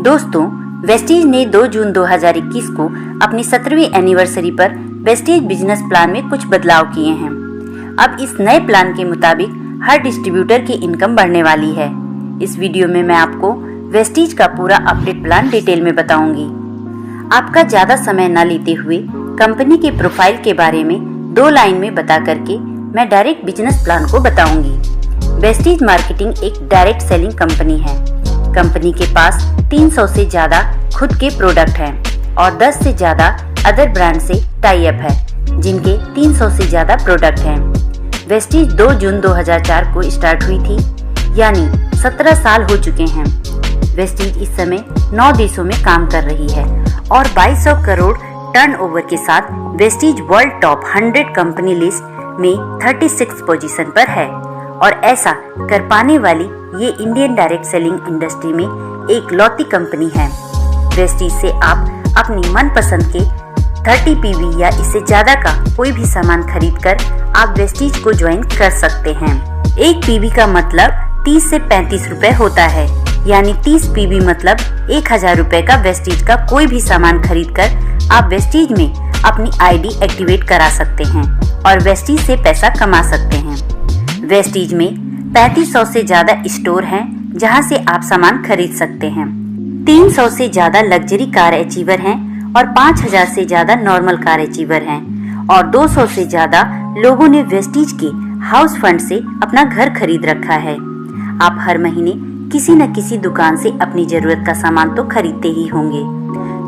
दोस्तों, वेस्टीज ने 2 जून 2021 को अपनी 17वीं एनिवर्सरी पर वेस्टीज बिजनेस प्लान में कुछ बदलाव किए हैं। अब इस नए प्लान के मुताबिक हर डिस्ट्रीब्यूटर की इनकम बढ़ने वाली है। इस वीडियो में मैं आपको वेस्टीज का पूरा अपडेट प्लान डिटेल में बताऊंगी। आपका ज्यादा समय न लेते हुए कंपनी के प्रोफाइल के बारे में 2 लाइन में बता करके मैं डायरेक्ट बिजनेस प्लान को बताऊंगी। वेस्टीज मार्केटिंग एक डायरेक्ट सेलिंग कंपनी है। कंपनी के पास 300 से ज्यादा खुद के प्रोडक्ट हैं और 10 से ज्यादा अदर ब्रांड से टाई अप है, जिनके 300 से ज्यादा प्रोडक्ट हैं। वेस्टीज 2 जून 2004 को स्टार्ट हुई थी, यानी 17 साल हो चुके हैं। वेस्टीज इस समय 9 देशों में काम कर रही है और 2200 करोड़ टर्नओवर के साथ Vestige world top 100 company list में 36 पोजीशन पर है और ऐसा कर पाने वाली ये इंडियन डायरेक्ट सेलिंग इंडस्ट्री में एक लौती कंपनी है। वेस्टीज से आप अपनी मनपसंद के 30 पीवी या इससे ज्यादा का कोई भी सामान खरीदकर आप वेस्टीज को ज्वाइन कर सकते हैं। एक पीवी का मतलब 30 से 35 रुपए होता है, यानी 30 पीवी मतलब 1000 रुपए का वेस्टीज का कोई भी सामान खरीदकर आप वेस्टीज में अपनी आईडी एक्टिवेट करा सकते हैं और वेस्टीज से पैसा कमा सकते हैं। वेस्टीज में 3500 से ज्यादा स्टोर हैं जहां से आप सामान खरीद सकते हैं। 300 से ज्यादा लग्जरी कार अचीवर हैं और 5000 से ज्यादा नॉर्मल कार अचीवर हैं और 200 से ज्यादा लोगों ने वेस्टीज के हाउस फंड से अपना घर खरीद रखा है। आप हर महीने किसी न किसी दुकान से अपनी जरूरत का सामान तो खरीदते ही होंगे,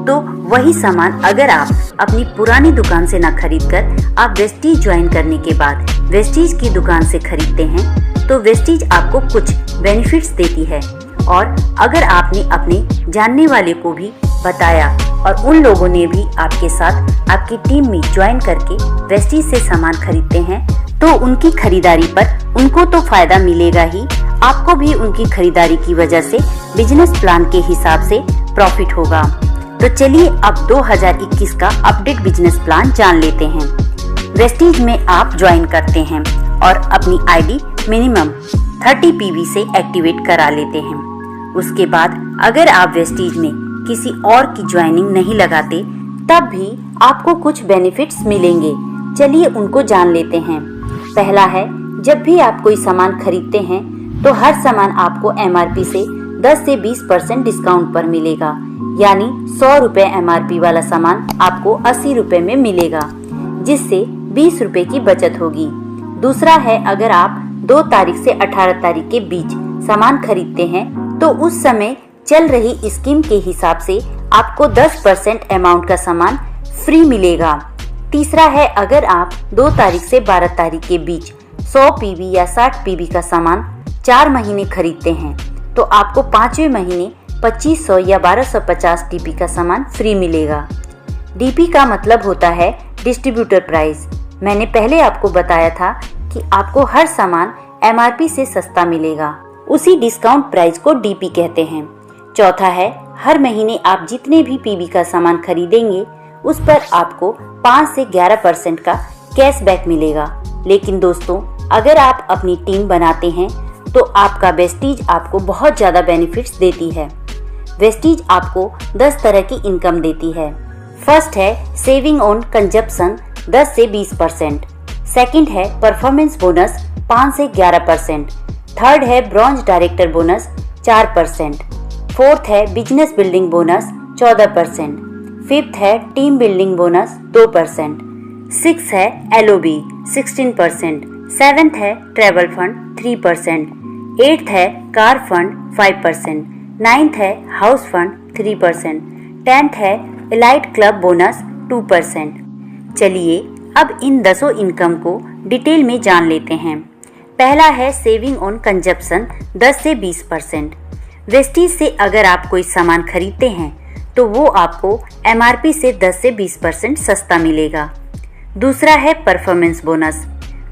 तो वही सामान अगर आप अपनी पुरानी दुकान से न खरीद कर आप वेस्टीज ज्वाइन करने के बाद वेस्टीज की दुकान से खरीदते हैं तो वेस्टीज आपको कुछ बेनिफिट्स देती है। और अगर आपने अपने जानने वाले को भी बताया और उन लोगों ने भी आपके साथ आपकी टीम में ज्वाइन करके वेस्टीज से सामान खरीदते हैं तो उनकी खरीदारी पर उनको तो फायदा मिलेगा ही, आपको भी उनकी खरीदारी की वजह से बिजनेस प्लान के हिसाब से प्रॉफिट होगा। तो चलिए अब 2021 का अपडेट बिजनेस प्लान जान लेते हैं। वेस्टीज में आप ज्वाइन करते हैं और अपनी आईडी मिनिमम 30 पीवी से एक्टिवेट करा लेते हैं। उसके बाद अगर आप वेस्टीज में किसी और की ज्वाइनिंग नहीं लगाते तब भी आपको कुछ बेनिफिट्स मिलेंगे। चलिए उनको जान लेते हैं। पहला है, जब भी आप कोई सामान खरीदते हैं तो हर सामान आपको एमआरपी से 10 से 20% डिस्काउंट पर मिलेगा, यानी 100 रुपए एमआरपी वाला सामान आपको 80 रुपए में मिलेगा, जिससे 20 रुपए की बचत होगी। दूसरा है, अगर आप 2 तारीख से 18 तारीख के बीच सामान खरीदते हैं तो उस समय चल रही स्कीम के हिसाब से आपको 10% अमाउंट का सामान फ्री मिलेगा। तीसरा है, अगर आप 2 तारीख से 12 तारीख के बीच 100 पीवी या 60 पीवी का सामान 4 महीने खरीदते हैं तो आपको 5वें महीने 2500 या 1250 डीपी का सामान फ्री मिलेगा। डीपी का मतलब होता है डिस्ट्रीब्यूटर प्राइस। मैंने पहले आपको बताया था कि आपको हर सामान एमआरपी से सस्ता मिलेगा, उसी डिस्काउंट प्राइस को डीपी कहते हैं। चौथा है, हर महीने आप जितने भी पीवी का सामान खरीदेंगे उस पर आपको 5 से 11% का कैशबैक मिलेगा। लेकिन दोस्तों, अगर आप अपनी टीम बनाते हैं तो आपका वेस्टीज आपको बहुत ज्यादा बेनिफिट्स देती है। वेस्टीज आपको 10 तरह की इनकम देती है। फर्स्ट है सेविंग ऑन कंजप्शन 10 से 20%। सेकंड है परफॉर्मेंस बोनस 5 से 11%। थर्ड है ब्रॉन्ज डायरेक्टर बोनस 4%। फोर्थ है बिजनेस बिल्डिंग बोनस 14%। फिफ्थ है टीम बिल्डिंग बोनस 2%। सिक्स है एलओबी 16%। सेवेंथ है ट्रैवल फंड 3%। एट्थ है कार फंड 5%। नाइन्थ है हाउस फंड 3%। 10th है एलाइट क्लब बोनस 2%। चलिए अब इन 10 इनकम को डिटेल में जान लेते हैं। पहला है सेविंग ऑन कंजप्शन 10 से 20%। वेस्टीज से अगर आप कोई सामान खरीदते हैं तो वो आपको एमआरपी से 10 से 20% सस्ता मिलेगा। दूसरा है परफॉर्मेंस बोनस।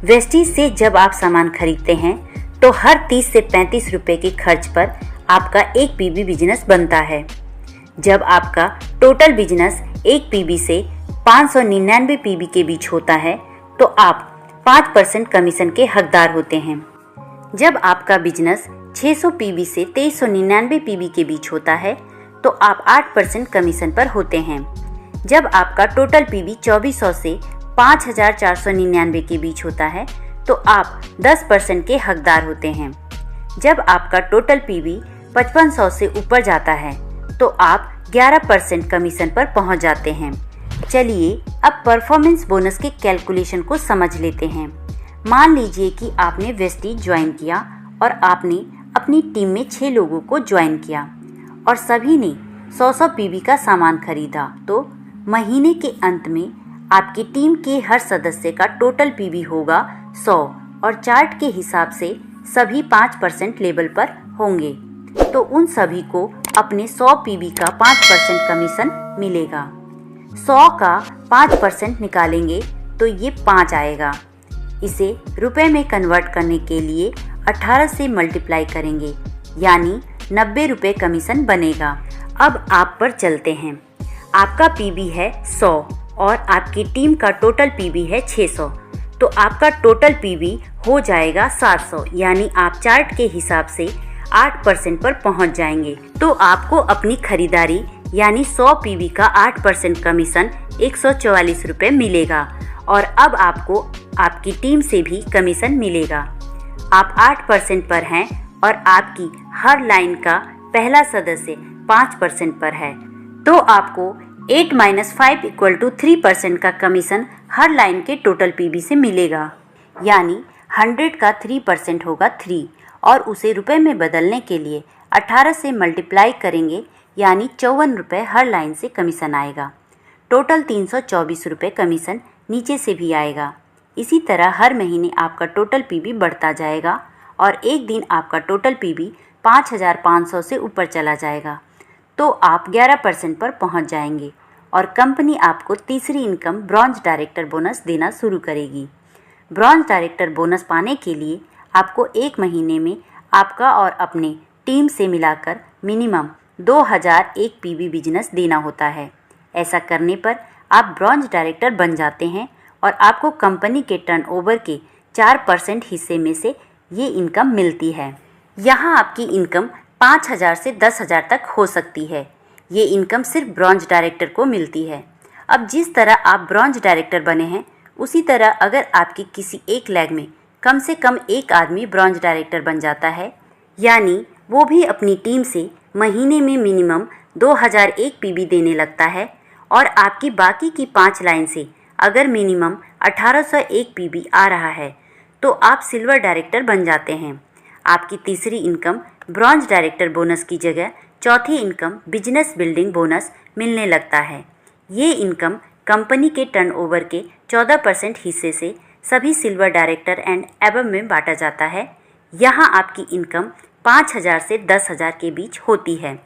वेस्टीज से जब आप सामान खरीदते हैं तो हर 30 से 35 रुपए के खर्च पर आपका एक पीवी बिजनेस बनता है। जब आपका टोटल बिजनेस एक पीवी से 599 पीवी के बीच होता है तो आप 5% कमीशन के हकदार होते हैं। जब आपका बिजनेस 600 पीवी से 2399 पीवी के बीच होता है तो आप 8% कमीशन पर होते हैं। जब आपका टोटल पीवी 2400 से 5499 के बीच होता है तो आप 10% के हकदार होते हैं। जब आपका टोटल पीवी 5500 से ऊपर जाता है तो आप 11% कमीशन पर पहुंच जाते हैं। चलिए अब परफॉर्मेंस बोनस के कैलकुलेशन को समझ लेते हैं। मान लीजिए कि आपने वेस्टीज ज्वाइन किया और आपने अपनी टीम में 6 लोगों को ज्वाइन किया और सभी ने 100 पीवी का सामान खरीदा, तो महीने के अंत में आपकी टीम के हर सदस्य का टोटल पीवी होगा 100 और चार्ट के हिसाब से सभी 5% लेवल पर होंगे, तो उन सभी को अपने 100 पीवी का 5% कमीशन मिलेगा। 100 का 5% निकालेंगे तो ये 5 आएगा। इसे रुपए में कन्वर्ट करने के लिए 18 से मल्टीप्लाई करेंगे, यानी 90 रुपये कमीशन बनेगा। अब आप पर चलते हैं। आपका पीवी है 100 और आपकी टीम का टोटल पीवी है 600, तो आपका टोटल पीवी हो जाएगा 700, यानी आप चार्ट के हिसाब से 8% पर पहुंच जाएंगे। तो आपको अपनी खरीदारी यानी 100 पीवी का 8% कमीशन 144 रुपये मिलेगा और अब आपको आपकी टीम से भी कमीशन मिलेगा। आप 8% पर हैं और आपकी हर लाइन का पहला सदस्य 5% पर है, तो आपको 8 - 5 = 3% का कमीशन हर लाइन के टोटल पीवी से मिलेगा, यानी 100 का 3% होगा 3 और उसे रुपए में बदलने के लिए 18 से मल्टीप्लाई करेंगे, यानी 54 रुपये हर लाइन से कमीशन आएगा। टोटल 324 रुपये कमीशन नीचे से भी आएगा। इसी तरह हर महीने आपका टोटल पीवी बढ़ता जाएगा और एक दिन आपका टोटल पीवी 5500 से ऊपर चला जाएगा, तो आप 11% पर पहुंच जाएंगे और कंपनी आपको तीसरी इनकम ब्रॉन्ज डायरेक्टर बोनस देना शुरू करेगी। ब्रॉन्ज डायरेक्टर बोनस पाने के लिए आपको एक महीने में आपका और अपने टीम से मिलाकर मिनिमम 2001 पीवी बिजनेस देना होता है। ऐसा करने पर आप ब्रॉन्ज डायरेक्टर बन जाते हैं और आपको कंपनी के टर्नओवर के 4% हिस्से में से ये इनकम मिलती है। यहाँ आपकी इनकम 5000 से 10,000 तक हो सकती है। ये इनकम सिर्फ ब्रॉन्ज डायरेक्टर को मिलती है। अब जिस तरह आप ब्रॉन्ज डायरेक्टर बने हैं, उसी तरह अगर आपकी किसी एक लैग में कम से कम एक आदमी ब्रॉन्ज डायरेक्टर बन जाता है, यानी वो भी अपनी टीम से महीने में मिनिमम 2001 पीवी देने लगता है और आपकी बाकी की 5 लाइन से अगर मिनिमम 1801 पीवी आ रहा है, तो आप सिल्वर डायरेक्टर बन जाते हैं। आपकी तीसरी इनकम ब्रॉन्ज डायरेक्टर बोनस की जगह चौथी इनकम बिजनेस बिल्डिंग बोनस मिलने लगता है। ये इनकम कंपनी के टर्नओवर के 14% हिस्से से सभी सिल्वर डायरेक्टर एंड एबव में बांटा जाता है। यहाँ आपकी इनकम 5000 से 10,000 के बीच होती है।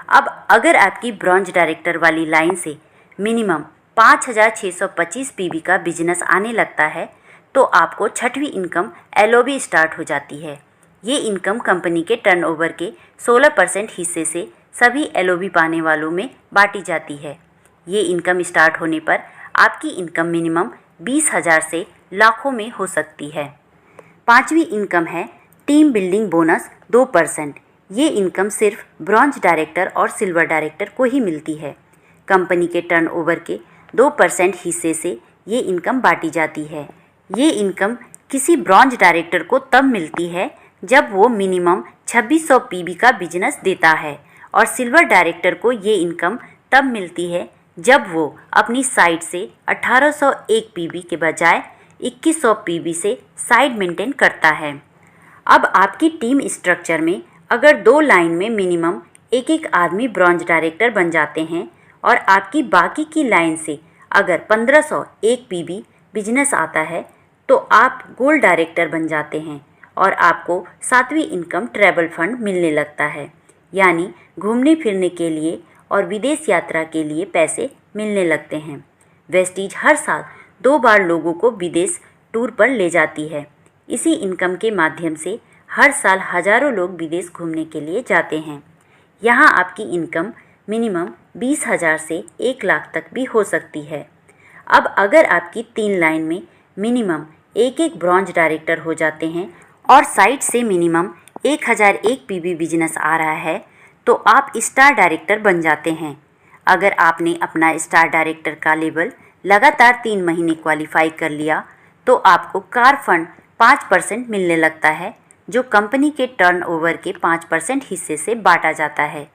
अब अगर आपकी ब्रॉन्ज डायरेक्टर वाली लाइन से मिनिमम 5625 पीवी का बिजनेस आने लगता है, तो आपको छठवीं इनकम एलओबी स्टार्ट हो जाती है। ये इनकम कंपनी के टर्नओवर के 16% हिस्से से सभी एलओबी पाने वालों में बांटी जाती है। ये इनकम स्टार्ट होने पर आपकी इनकम मिनिमम 20,000 से लाखों में हो सकती है। पांचवी इनकम है टीम बिल्डिंग बोनस 2%। ये इनकम सिर्फ ब्रॉन्ज डायरेक्टर और सिल्वर डायरेक्टर को ही मिलती है। कंपनी के टर्नओवर के 2% हिस्से से ये इनकम बांटी जाती है। ये इनकम किसी ब्रॉन्ज डायरेक्टर को तब मिलती है जब वो मिनिमम 2600 पीवी का बिजनेस देता है और सिल्वर डायरेक्टर को ये इनकम तब मिलती है जब वो अपनी साइड से 1801 पीवी के बजाय 2100 पीवी से साइड मेंटेन करता है। अब आपकी टीम स्ट्रक्चर में अगर 2 लाइन में मिनिमम एक एक आदमी ब्रॉन्ज डायरेक्टर बन जाते हैं और आपकी बाकी की लाइन से अगर 1501 पीवी बिजनेस आता है, तो आप गोल्ड डायरेक्टर बन जाते हैं और आपको 7वीं इनकम ट्रैवल फंड मिलने लगता है, यानी घूमने फिरने के लिए और विदेश यात्रा के लिए पैसे मिलने लगते हैं। वेस्टीज हर साल 2 बार लोगों को विदेश टूर पर ले जाती है। इसी इनकम के माध्यम से हर साल हजारों लोग विदेश घूमने के लिए जाते हैं। यहाँ आपकी इनकम मिनिमम 20,000 से 1 लाख तक भी हो सकती है। अब अगर आपकी 3 लाइन में मिनिमम एक एक ब्रॉन्ज डायरेक्टर हो जाते हैं और साइड से मिनिमम 1001 पीवी बिजनेस आ रहा है, तो आप स्टार डायरेक्टर बन जाते हैं। अगर आपने अपना स्टार डायरेक्टर का लेवल लगातार 3 महीने क्वालिफाई कर लिया तो आपको कार फंड 5% मिलने लगता है, जो कंपनी के टर्नओवर के 5% हिस्से से बांटा जाता है।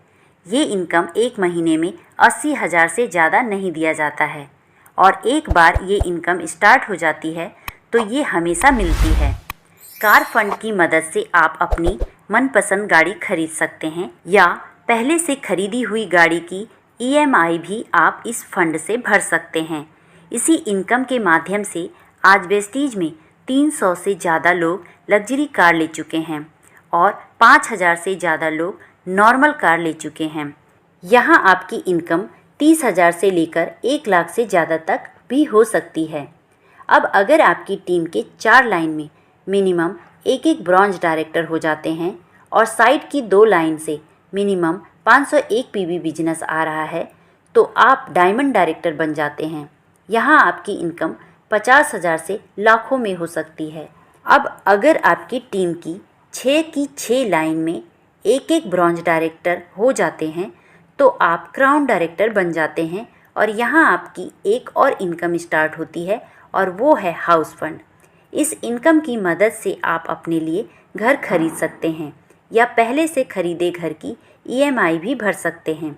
ये इनकम एक महीने में 80,000 से ज़्यादा नहीं दिया जाता है और एक बार ये इनकम स्टार्ट हो जाती है तो ये हमेशा मिलती है। कार फंड की मदद से आप अपनी मनपसंद गाड़ी खरीद सकते हैं या पहले से खरीदी हुई गाड़ी की EMI भी आप इस फंड से भर सकते हैं। इसी इनकम के माध्यम से आज वेस्टीज में 300 से ज़्यादा लोग लग्जरी कार ले चुके हैं और 5,000 से ज़्यादा लोग नॉर्मल कार ले चुके हैं। यहाँ आपकी इनकम 30,000 से लेकर 1 लाख से ज़्यादा तक भी हो सकती है। अब अगर आपकी टीम के 4 लाइन में मिनिमम एक ब्रॉन्ज डायरेक्टर हो जाते हैं और साइड की 2 लाइन से मिनिमम 501 PB बिजनेस आ रहा है तो आप डायमंड डायरेक्टर बन जाते हैं। यहाँ आपकी इनकम 50,000 से लाखों में हो सकती है। अब अगर आपकी टीम की 6 लाइन में एक ब्रॉन्ज डायरेक्टर हो जाते हैं तो आप क्राउन डायरेक्टर बन जाते हैं और यहाँ आपकी एक और इनकम स्टार्ट होती है और वो है हाउस फंड। इस इनकम की मदद से आप अपने लिए घर खरीद सकते हैं या पहले से खरीदे घर की EMI भी भर सकते हैं।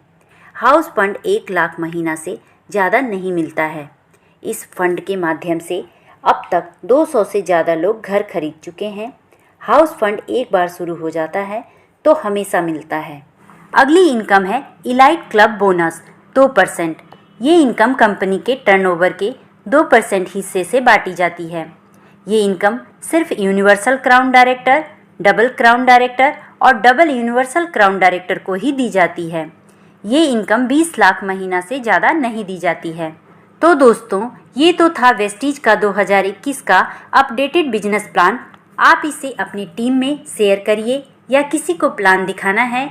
हाउस फंड 1 लाख महीना से ज़्यादा नहीं मिलता है। इस फंड के माध्यम से अब तक 200 से ज़्यादा लोग घर खरीद चुके हैं। हाउस फंड एक बार शुरू हो जाता है तो हमेशा मिलता है। अगली इनकम है इलाइट क्लब बोनस 2%। ये इनकम कंपनी के टर्नओवर के 2% हिस्से से बांटी जाती है। ये इनकम सिर्फ universal crown director, double crown director और डबल यूनिवर्सल क्राउन डायरेक्टर को ही दी जाती है। ये इनकम 20 लाख महीना से ज़्यादा नहीं दी जाती है। तो दोस्तों, ये तो था वेस्टीज का 2021 का अपडेटेड बिजनेस प्लान। आप इसे अपनी टीम में शेयर करिए या किसी को प्लान दिखाना है